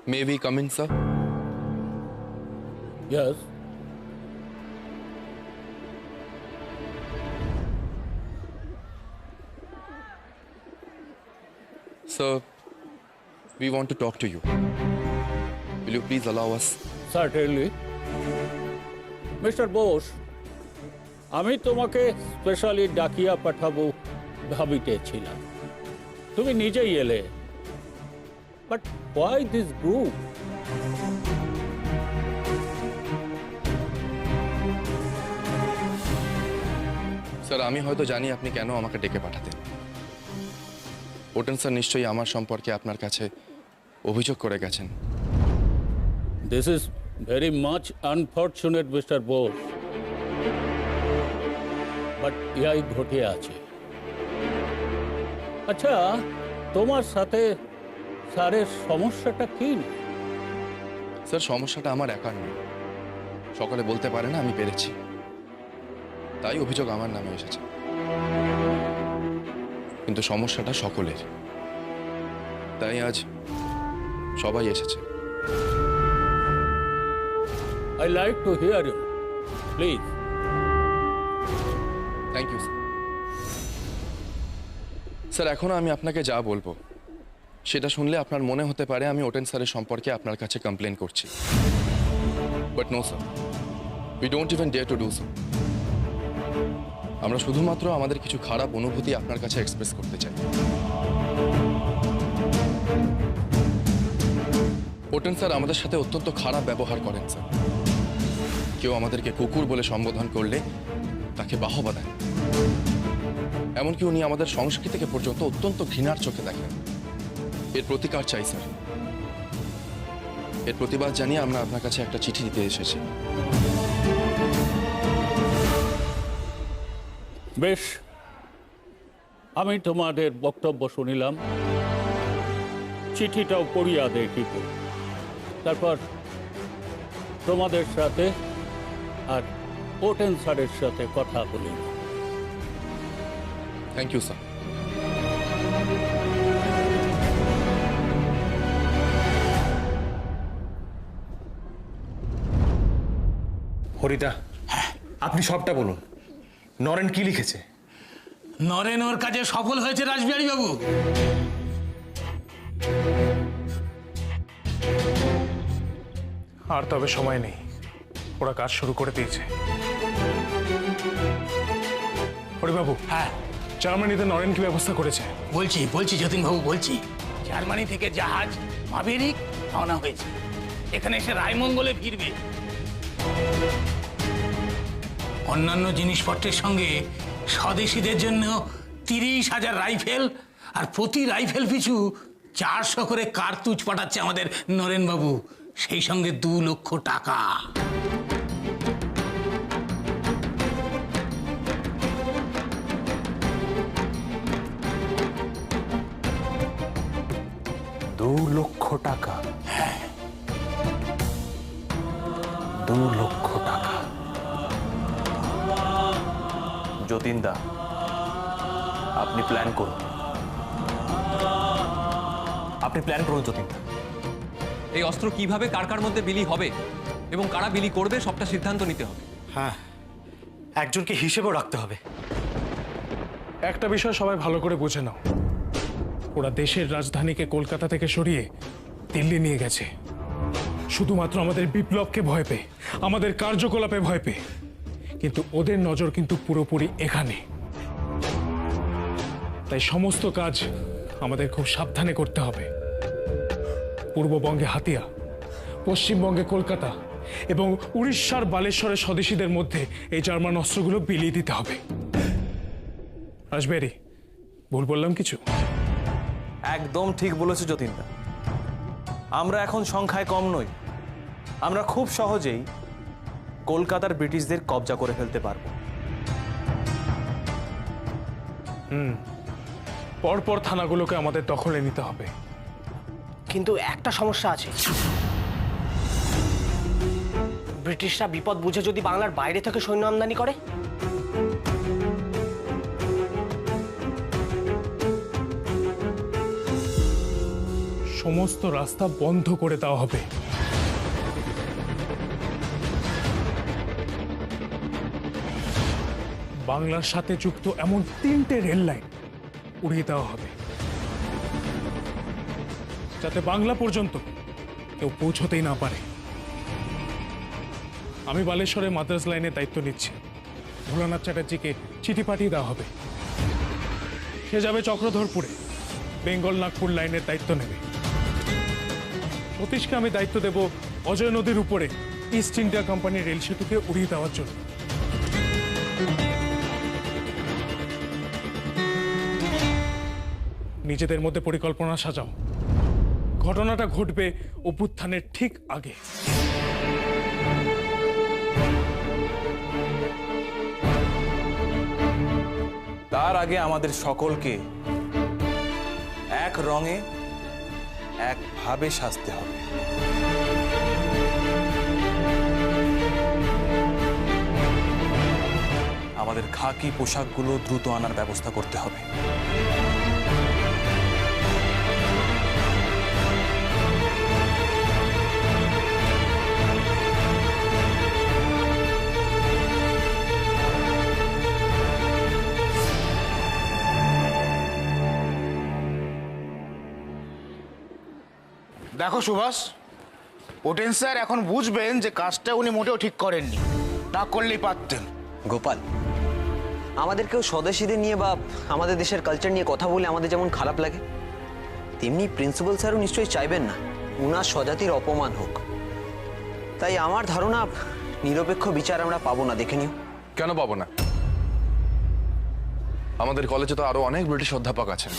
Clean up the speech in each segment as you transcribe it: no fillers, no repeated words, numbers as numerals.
May we come in, sir? Yes. Sir, we want to talk to you. Will you please allow us? Certainly. Mr. Bose, আমি তোমাকে specially ডাকিয়া পাঠাবো ভাবিতেছিলাম। তুমি নিজেই এলে। But why this group? Sir, আমি হয়তো জানি আপনি কেন আমাকে ডেকে পাঠাতেন। ওটেন স্যার নিশ্চয়ই আমার সম্পর্কে আপনার কাছে অভিযোগ করে গেছেন। This is very much unfortunate, Mr. Bose. But ইয়াই ঘটে আছে। আচ্ছা, তোমার সাথে স্যারের সমস্যাটা কি? স্যার, সমস্যাটা আমার একার নয়। সকালে বলতে পারে না আমি পেরেছি, তাই অভিযোগ আমার নামে এসেছে। কিন্তু সমস্যাটা সকলের, তাই আজ সবাই এসেছে। I like to hear you. Please. Thank you, sir. Sir, এখনো আমি আপনাকে যা বলবো সেটা শুনলে আপনার মনে হতে পারে আমি ওটেন স্যারের সম্পর্কে আপনার কাছে কমপ্লেন করছি। But no sir, we don't even dare to do so. আমরা শুধুমাত্র আমাদের কিছু খারাপ অনুভূতি আপনার কাছে এক্সপ্রেস করতে চাই। ওটেন স্যার আমাদের সাথে অত্যন্ত খারাপ ব্যবহার করেন স্যার। কেউ আমাদেরকে কুকুর বলে সম্বোধন করলে তাকে বাহবা দেন। এমনকি উনি আমাদের সংস্কৃতিকে পর্যন্ত অত্যন্ত ঘৃণার চোখে দেখেন। এর প্রতিকার চাই স্যার। এর প্রতিবাদ জানিয়ে আমরা আপনার কাছে একটা চিঠি দিতে এসেছি। বেশ, আমি তোমাদের বক্তব্য শুনিলাম, চিঠিটাও পড়িয়া দেখিব, তারপর তোমাদের সাথে আর ওটেন স্যারের সাথে কথা বলিব। Thank you sir. হরিদা, আপনি সবটা বলুন। নরেন কি লিখেছে? নরেন ওর কাজে সফল হয়েছে রাসবিহারী বাবু। আর তবে সময় নেই, ওরা কাজ শুরু করে দিয়েছে। হরিবাবু, হ্যাঁ জার্মানিতে নরেন কি ব্যবস্থা করেছে? বলছি যতীন বাবু বলছি। জার্মানি থেকে জাহাজ মাভেরিক রওনা হয়েছে, এখানে এসে রায়মঙ্গলে ফিরবে। অন্যান্য জিনিসপত্রের সঙ্গে স্বদেশীদের জন্য 30,000 রাইফেল আর প্রতি রাইফেল পিছু 400 করে কার্তুজ পাঠাচ্ছে আমাদের নরেন বাবু, সেই সঙ্গে 2 লক্ষ টাকা। টাকা? 2 লক্ষ টাকা। যতীনদা, আপনি প্ল্যান করুন। যতীনদা। এই অস্ত্র কিভাবে কার কার মধ্যে বিলি হবে এবং কারা বিলি করবে সবটা সিদ্ধান্ত নিতে হবে। হ্যাঁ, একজনকে হিসেবেও রাখতে হবে। একটা বিষয় সবাই ভালো করে বুঝে নাও, ওরা দেশের রাজধানীকে কলকাতা থেকে সরিয়ে দিল্লি নিয়ে গেছে শুধুমাত্র আমাদের বিপ্লবকে ভয় পেয়ে, আমাদের কার্যকলাপে ভয় পেয়ে। কিন্তু ওদের নজর কিন্তু পুরোপুরি এখানে। তাই সমস্ত কাজ আমাদের খুব সাবধানে করতে হবে। পূর্ববঙ্গে হাতিয়া, পশ্চিমবঙ্গে কলকাতা এবং উড়িষ্যার বালেশ্বরের স্বদেশীদের মধ্যে এই জার্মান অস্ত্রগুলো বিলিয়ে দিতে হবে। রাসবিহারী, ভুল বললাম কিছু? একদম ঠিক বলেছো যতীনদা। আমরা এখন সংখ্যায় কম নই, আমরা খুব সহজেই কলকাতার ব্রিটিশদের কবজা করে ফেলতে পারবো। পরপর থানাগুলোকে আমাদের দখলে নিতে হবে। কিন্তু একটা সমস্যা আছে, ব্রিটিশরা বিপদ বুঝে যদি বাংলার বাইরে থেকে সৈন্য আমদানি করে? সমস্ত রাস্তা বন্ধ করে দেওয়া হবে। বাংলার সাথে যুক্ত এমন 3টে রেল লাইন উড়িয়ে দেওয়া হবে, যাতে বাংলা পর্যন্ত কেউ পৌঁছতেই না পারে। আমি বালেশ্বরে মাদ্রাজ লাইনের দায়িত্ব নিচ্ছি। ভোলানাথ চ্যাটার্জিকে চিঠি পাঠিয়ে দেওয়া হবে। সে যাবে চক্রধরপুরে, বেঙ্গল নাগপুর লাইনের দায়িত্ব নেবে। সতীশকে আমি দায়িত্ব দেব অজয় নদীর উপরে ইস্ট ইন্ডিয়া কোম্পানির রেল সেতুকে উড়িয়ে দেওয়ার জন্য। নিজেদের মধ্যে পরিকল্পনা সাজাও। ঘটনাটা ঘটবে অভ্যুত্থানের ঠিক আগে। তার আগে আমাদের সকলকে এক রঙে একভাবে সাজতে হবে। আমাদের খাকি পোশাকগুলো দ্রুত আনার ব্যবস্থা করতে হবে। দেখো সুভাষ, ওটেন স্যার এখন বুঝবেন যে কাজটা উনি মোটেও ঠিক করেননি, না করলেই পারতেন। গোপাল, আমাদেরকেও স্বদেশীদের নিয়ে বা আমাদের দেশের কালচার নিয়ে কথা বলে আমাদের যেমন খারাপ লাগে, তেমনি প্রিন্সিপাল স্যারও নিশ্চয়ই চাইবেন না উনার স্বজাতির অপমান হোক। তাই আমার ধারণা নিরপেক্ষ বিচার আমরা পাবো না। দেখে নিও। কেন পাবো না? আমাদের কলেজে তো আরো অনেক ব্রিটিশ অধ্যাপক আছেন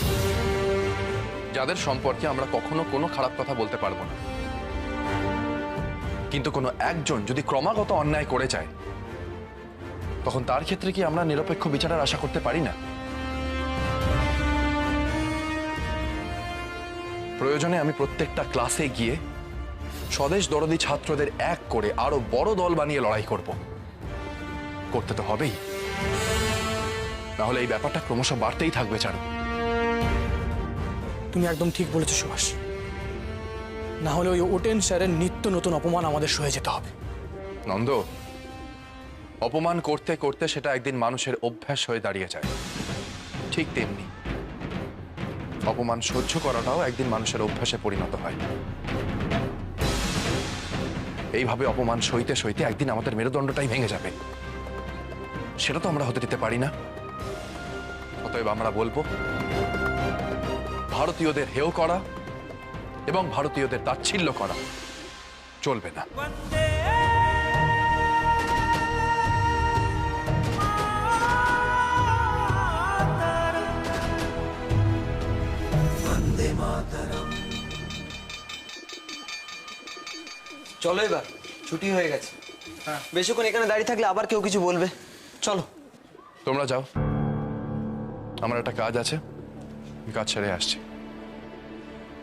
যাদের সম্পর্কে আমরা কখনো কোনো খারাপ কথা বলতে পারবো না। কিন্তু কোনো একজন যদি ক্রমাগত অন্যায় করে যায়, তখন তার ক্ষেত্রে কি আমরা নিরপেক্ষ বিচারের আশা করতে পারি না? প্রয়োজনে আমি প্রত্যেকটা ক্লাসে গিয়ে স্বদেশ দরদী ছাত্রদের এক করে আরো বড় দল বানিয়ে লড়াই করব। করতে তো হবেই, নাহলে এই ব্যাপারটা ক্রমশ বাড়তেই থাকবে। চারু, তুমি একদম ঠিক বলেছো সুভাষ। না হলে ওই ওটেন স্যারের নিত্য নতুন অপমান আমাদের সয়ে যেতে হবে। নন্দ, অপমান করতে করতে সেটা একদিন মানুষের অভ্যাস হয়ে দাঁড়িয়ে যায়। ঠিক তেমনি অপমান সহ্য করাটাও একদিন মানুষের অভ্যাসে পরিণত হয়। এইভাবে অপমান সইতে সইতে একদিন আমাদের মেরুদণ্ডটাই ভেঙে যাবে। সেটা তো আমরা হতে দিতে পারি না। অতএব আমরা বলবো, ভারতীয়দের হেয় করা এবং ভারতীয়দের তাচ্ছিল্য করা চলবে না। চলো, এবার ছুটি হয়ে গেছে। বেশিক্ষণ এখানে দাঁড়িয়ে থাকলে আবার কেউ কিছু বলবে। চলো, তোমরা যাও, আমার একটা কাজ আছে, কাজ ছেড়ে আসছি।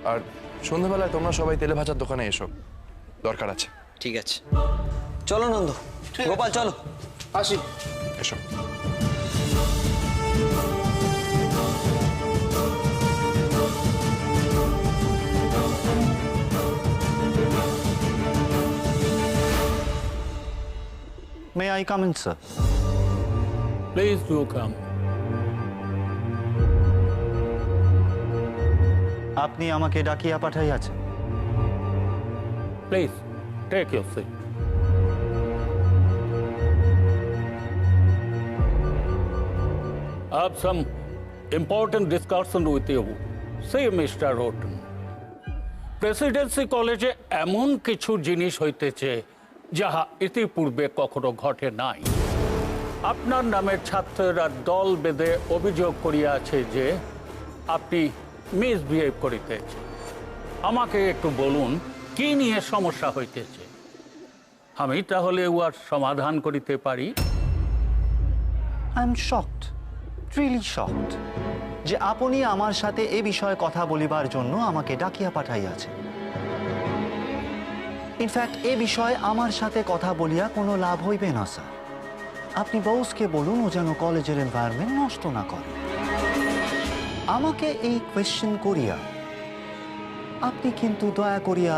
আর সন্ধ্যাবেলায় তোমরা সবাই তেলে ভাজার দোকানে এসো, দরকার আছে। ঠিক আছে, চলো নন্দ। গোপাল, চলো। আসি। এসো। May I come in, sir? Please do come. আপনি আমাকে ডাকিয়া পাঠাইয়াছেন। Please take your seat. I have some important discussion with you. See, Mr. Roten. Presidency কলেজে এমন কিছু জিনিস হইতেছে যাহা ইতিপূর্বে কখনো ঘটে নাই। আপনার নামের ছাত্ররা দল বেঁধে অভিযোগ করিয়াছে যে আপনি মিসবিহেভ করিতেছে। আমাকে একটু বলুন কি নিয়ে সমস্যা হইতেছে, আমি তাহলে উহার সমাধান করিতে পারি। I am shocked, really shocked, যে আপনি আমার সাথে এ বিষয়ে কথা বলিবার জন্য আমাকে ডাকিয়া পাঠাইয়াছেন। ইনফ্যাক্ট এ বিষয়ে আমার সাথে কথা বলিয়া কোনো লাভ হইবে না, স্যার। আপনি বসকে বলুন ও যেন কলেজের এনভায়রনমেন্ট নষ্ট না করে। আমাকে এই কোয়েশ্চেন করিয়া আপনি কিন্তু দয়া করিয়া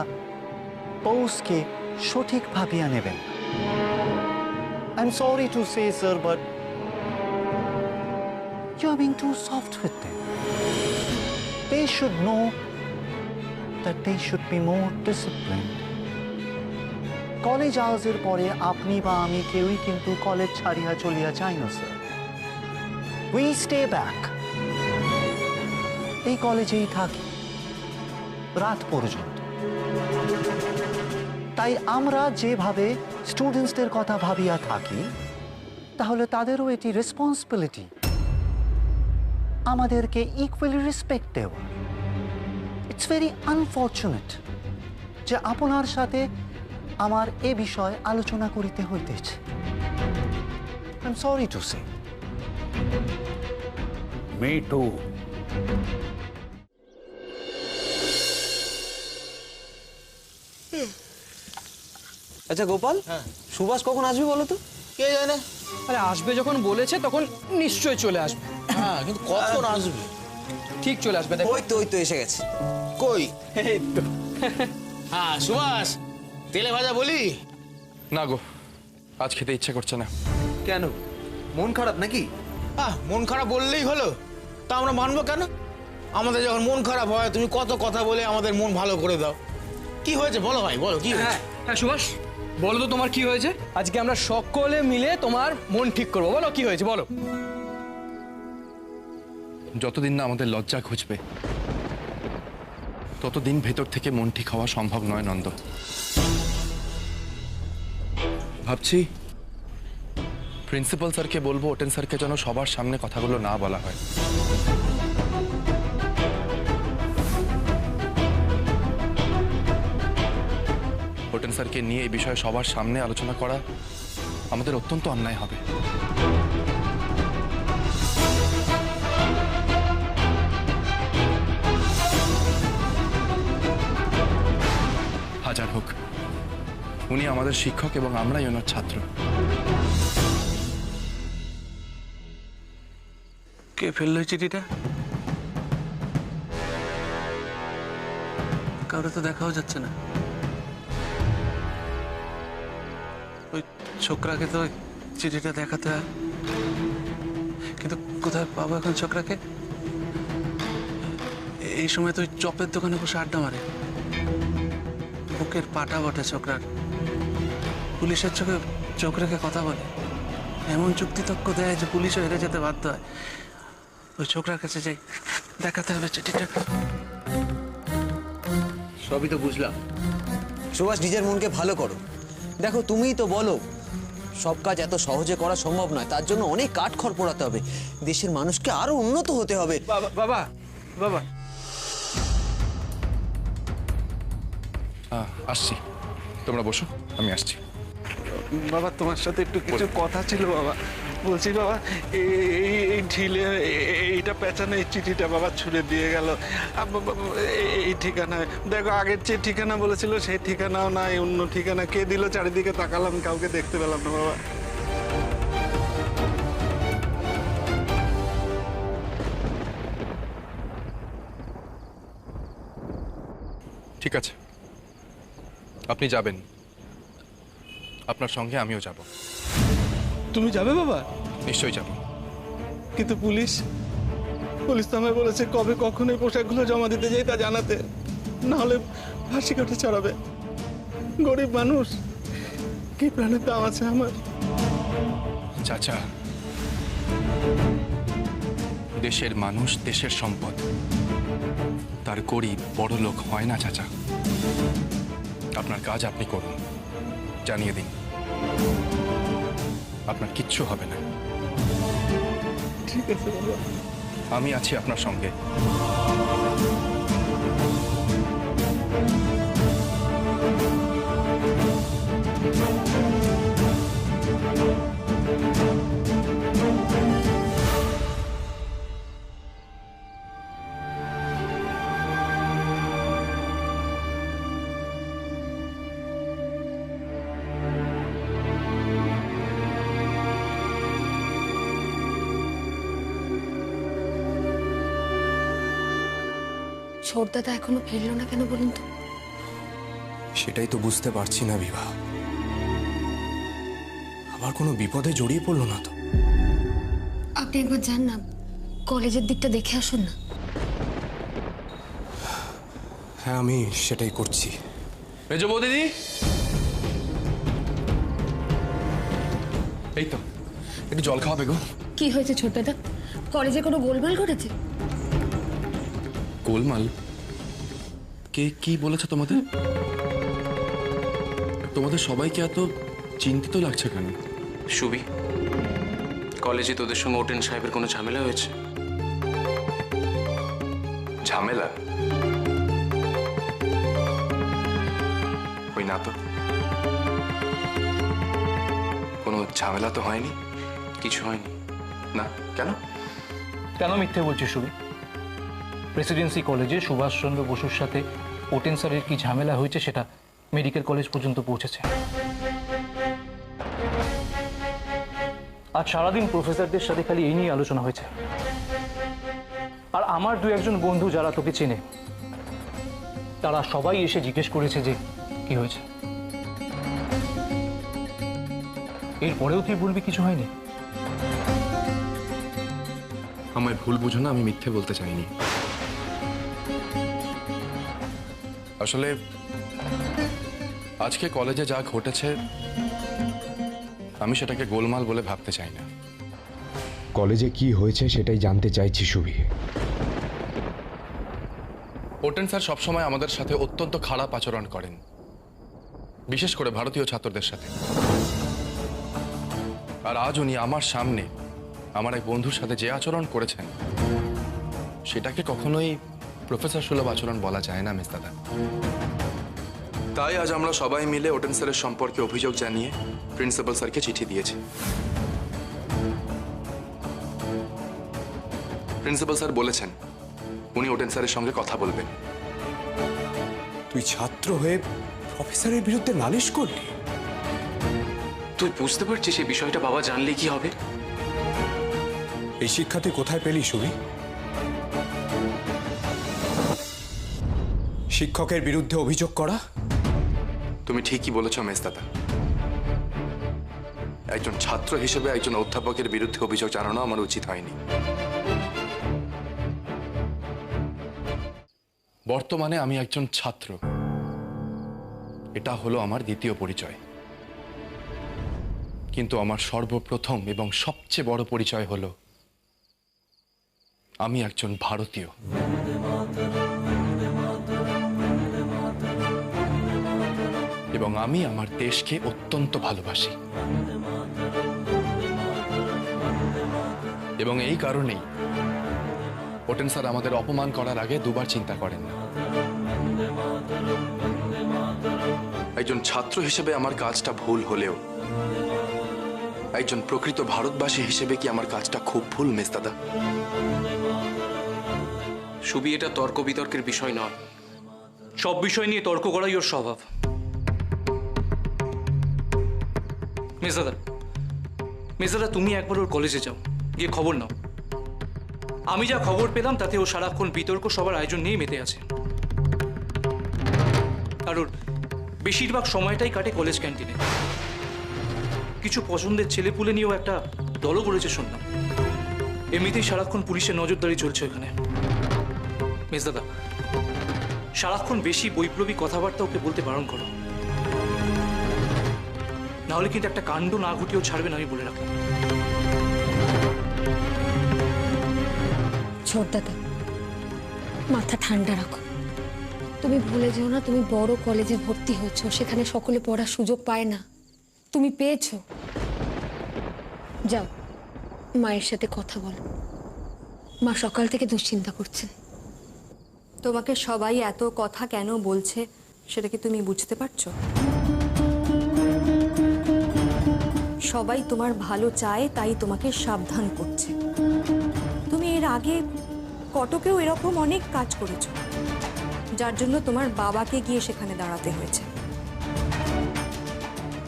পৌষকে সঠিক ভাবিয়া নেবেন। I am sorry to say sir, but you are being too soft with them. They should know that they should be more disciplined. College আওয়ার্সের পরে আপনি বা আমি কেউই কিন্তু কলেজ ছাড়িয়া চলিয়া যাই না স্যার। We stay back. এই কলেজেই থাকি রাত পর্যন্ত। তাই আমরা যেভাবে স্টুডেন্টসদের কথা ভাবিয়া থাকি, তাহলে তাদেরও এটি রেসপন্সিবিলিটি আমাদেরকে ইকুয়ালি রেসপেক্ট দেওয়া। ইটস ভেরি আনফর্চুনেট যে আপনার সাথে আমার এ বিষয়ে আলোচনা করিতে হইতেছে। I am sorry to say. Me two. আচ্ছা গোপাল, সুভাষ কখন আসবে বলো তো? কে জানে? আরে আসবে যখন বলেছে তখন নিশ্চয়ই চলে আসবে। হ্যাঁ, কিন্তু কখন আসবে? ঠিক চলে আসবে, দেখো। ওই তো এসে গেছে। কই? এই তো। হ্যাঁ সুভাষ, তেলে ভাজা বলি? না গো, আজ খেতে ইচ্ছে করছে না। কেন, মন খারাপ নাকি? মন খারাপ বললেই হলো? তা আমরা মানবো কেন? আমাদের যখন মন খারাপ হয় তুমি কত কথা বলে আমাদের মন ভালো করে দাও। কি হয়েছে বলো ভাই, বলো কি হয়েছে? হ্যাঁ সুভাষ, বলো তো তোমার কি হয়েছে? আজকে আমরা সকলে মিলে তোমার মন ঠিক করবো। বলো কি হয়েছে, বলো। যতদিন না আমাদের লজ্জা ঘুচবে, ততদিন ভেতর থেকে মন ঠিক হওয়া সম্ভব নয় নন্দ। ভাবছি প্রিন্সিপাল স্যারকে বলবো ওটেন স্যারকে যেন সবার সামনে কথাগুলো না বলা হয়। ওটেন স্যারকে নিয়ে এই বিষয়ে সবার সামনে আলোচনা করা আমাদের অত্যন্ত অন্যায় হবে। হাজার হোক, উনি আমাদের শিক্ষক এবং আমরাই ওনার ছাত্র। কে ফেললো চিঠিটা? কারো তো দেখাও যাচ্ছে না। ওই ছোকরাকে তো ওই চিঠিটা দেখাতে হয়, কিন্তু কোথায় পাবো এখন ছোকরাকে? এই সময় তো ওই চপের দোকানে বসে আড্ডা মারে। বুকের পাটা বটে ছোকরার। পুলিশের চোখে চোখ রেখে কথা বলে, এমন যুক্তিতক্ক দেয় যে পুলিশও হেরে যেতে বাধ্য হয়। ওই ছোকরার কাছে যাই, দেখাতে হবে চিঠিটা। সবই তো বুঝলাম। সুভাষ, নিজের মনকে ভালো করো। দেখো, তুমিই তো বলো সব কাজ এত সহজে করা সম্ভব নয়, তার জন্য অনেক কাঠখড় পোড়াতে হবে। দেশের মানুষকে আরো উন্নত হতে হবে। বাবা বাবা বাবা, আসছি, তোমরা বসো, আমি আসছি। বাবা তোমার সাথে একটু কিছু কথা ছিল বাবা। বলছি বাবা, এই ঢিলে এইটা পেঁচানো এই চিঠিটা বাবা ছুঁড়ে দিয়ে গেল এই ঠিকানায়। দেখো, আগের যে ঠিকানা বলেছিল সেই ঠিকানাও নাই, অন্য ঠিকানা। কে দিল? চারিদিকে তাকালাম, কাউকে দেখতে পেলাম না বাবা। ঠিক আছে, আপনি যাবেন, আপনার সঙ্গে আমিও যাব। তুমি যাবে বাবা? নিশ্চয়ই যাব। কিন্তু পুলিশ তো আমায় বলেছে কবে কখন এই পোশাকগুলো জমা দিতে যাই তা জানাতে, না হলে ফাঁসি কাটে চড়াবে। গরিব মানুষ, কি প্রাণের দাম আছে আমার। চাচা, দেশের মানুষ দেশের সম্পদ, তার গরিব বড় লোক হয় না চাচা। আপনার কাজ আপনি করুন, জানিয়ে দিন, আপনার কিচ্ছু হবে না। ঠিক আছে বাবা, আমি আছি আপনার সঙ্গে। ছোটদাদা এখনো ফিরলো না কেন বলুন তো? সেটাই তো বুঝতে পারছি না বিভা। আবার কোনো বিপদে জড়িয়ে পড়লো না তো? আপনি একবার যান না, কলেজের দিকটা দেখে আসুন না। হ্যাঁ, আমি সেটাই করছি। মেজ বৌদিদি, এই তো একটু জল খাওয়াবে গো। কি হয়েছে ছোটদাদা? কলেজে কোনো গোলমাল ঘটেছে? গোলমাল? কে কি বলেছে তোমাদের? তোমাদের সবাইকে এত চিন্তিত লাগছে কেন? সুবি, কলেজে তোদের সঙ্গে ওটেন সাহেবের কোনো ঝামেলা হয়েছে? ঝামেলা? ওই না তো, কোনো ঝামেলা তো হয়নি। কিছু হয়নি না, কেন? কেন মিথ্যে বলছিস সুবি? প্রেসিডেন্সি কলেজে সুভাষচন্দ্র বসুর সাথে ওটেন স্যারের কি ঝামেলা হয়েছে সেটা মেডিকেল কলেজ পর্যন্ত পৌঁছেছে। আজ সারাদিন প্রফেসরদের সাথে খালি এই নিয়ে আলোচনা হয়েছে। আর আমার দু একজন বন্ধু যারা তোকে চেনে তারা সবাই এসে জিজ্ঞেস করেছে যে কি হয়েছে। এরপরেও তুই বলবি কিছু হয়নি? আমায় ভুল বুঝো না, আমি মিথ্যে বলতে চাইনি। আসলে আজকে কলেজে যা ঘটেছে আমি সেটাকে গোলমাল বলে ভাবতে চাই না। কলেজে কি হয়েছে সেটাই জানতে চাইছি সুবি। ওটেন স্যার সবসময় আমাদের সাথে অত্যন্ত খারাপ আচরণ করেন, বিশেষ করে ভারতীয় ছাত্রদের সাথে। আর আজ উনি আমার সামনে আমার এক বন্ধুর সাথে যে আচরণ করেছেন সেটাকে কখনোই প্রফেসর সুলভ আচরণ বলা যায় না মেজদাদা। তাই আজ আমরা সবাই মিলে ওটেন স্যারের সম্পর্কে অভিযোগ জানিয়ে প্রিন্সিপাল স্যারকে চিঠি দিয়েছি। প্রিন্সিপাল স্যার বলেছেন উনি ওটেন স্যারের সঙ্গে কথা বলবেন। তুই ছাত্র হয়ে প্রফেসরের বিরুদ্ধে নালিশ করলি? তুই বুঝতে পারছিস এই বিষয়টা বাবা জানলে কি হবে? এই শিক্ষা তুই কোথায় পেলি সুবি? শিক্ষকের বিরুদ্ধে অভিযোগ করা? তুমি ঠিকই বলেছ মেজদাদা। একজন ছাত্র হিসেবে একজন অধ্যাপকের বিরুদ্ধে অভিযোগ জানানো আমার উচিত হয়নি। বর্তমানে আমি একজন ছাত্র, এটা হলো আমার দ্বিতীয় পরিচয়। কিন্তু আমার সর্বপ্রথম এবং সবচেয়ে বড় পরিচয় হলো আমি একজন ভারতীয়। এবং আমি আমার দেশকে অত্যন্ত ভালোবাসি। এবং এই কারণেই ওটেন স্যার আমাদের অপমান করার আগে দুবার চিন্তা করেন না। একজন ছাত্র হিসেবে আমার কাজটা ভুল হলেও একজন প্রকৃত ভারতবাসী হিসেবে কি আমার কাজটা খুব ভুল মেজদাদা? সুবি, এটা তর্ক বিতর্কের বিষয় নয়। সব বিষয় নিয়ে তর্ক করাই ওর স্বভাব। মেজদাদা, তুমি একবার ওর কলেজে যাও, গিয়ে খবর নাও। আমি যা খবর পেলাম তাতে ও সারাক্ষণ বিতর্ক সবার আয়োজন নিয়ে মেতে আছে। আর ওর বেশিরভাগ সময়টাই কাটে কলেজ ক্যান্টিনে। কিছু পছন্দের ছেলেপুলে নিয়েও একটা দলও করেছে শুনলাম। এমনিতেই সারাক্ষণ পুলিশের নজরদারি চলছে ওখানে। মেজদাদা, সারাক্ষণ বেশি বৈপ্লবী কথাবার্তা ওকে বলতে বারণ করো, নাহলে কিন্তু একটা কাণ্ড না ঘটিয়েও ছাড়বেন, আমি বলে রাখলাম। ছোটদাদা, মাথা ঠান্ডা রাখো। তুমি ভুলে যেও না তুমি বড় কলেজে ভর্তি হয়েছো, সেখানে সকলে পড়ার সুযোগ পায় না, তুমি পেয়েছো। যাও মায়ের সাথে কথা বলো, মা সকাল থেকে দুশ্চিন্তা করছেন। তোমাকে সবাই এত কথা কেন বলছে সেটা কি তুমি বুঝতে পারছো? সবাই তোমার ভালো চায়, তাই তোমাকে সাবধান করছে। তুমি এর আগে কটকেও এরকম অনেক কাজ করেছো, যার জন্য তোমার বাবাকে গিয়ে সেখানে দাঁড়াতে হয়েছে।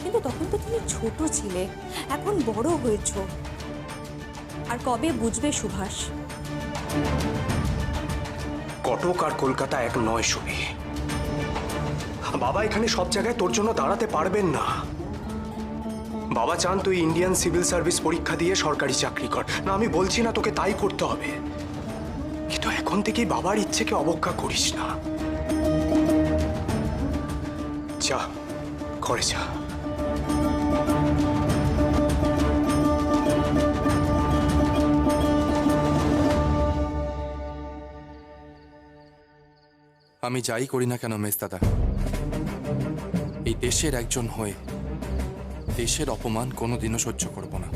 কিন্তু তখন তো তুমি ছোট ছিলে, এখন বড় হয়েছো। আর কবে বুঝবে সুভাষ? কটক আর কলকাতা এক নয় সুবি। বাবা এখানে সব জায়গায় তোর জন্য দাঁড়াতে পারবেন না। বাবা চান তুই ইন্ডিয়ান সিভিল সার্ভিস পরীক্ষা দিয়ে সরকারি চাকরি কর। না, আমি বলছি না তোকে তাই করতে হবে, কিন্তু এখন থেকেই বাবার ইচ্ছেকে অবজ্ঞা করিস না। যা, ঘরে যা। আমি যাই করি না কেন মেজদাদা, এই দেশের একজন হয়ে দেশের অপমান কোনোদিনও সহ্য করব না।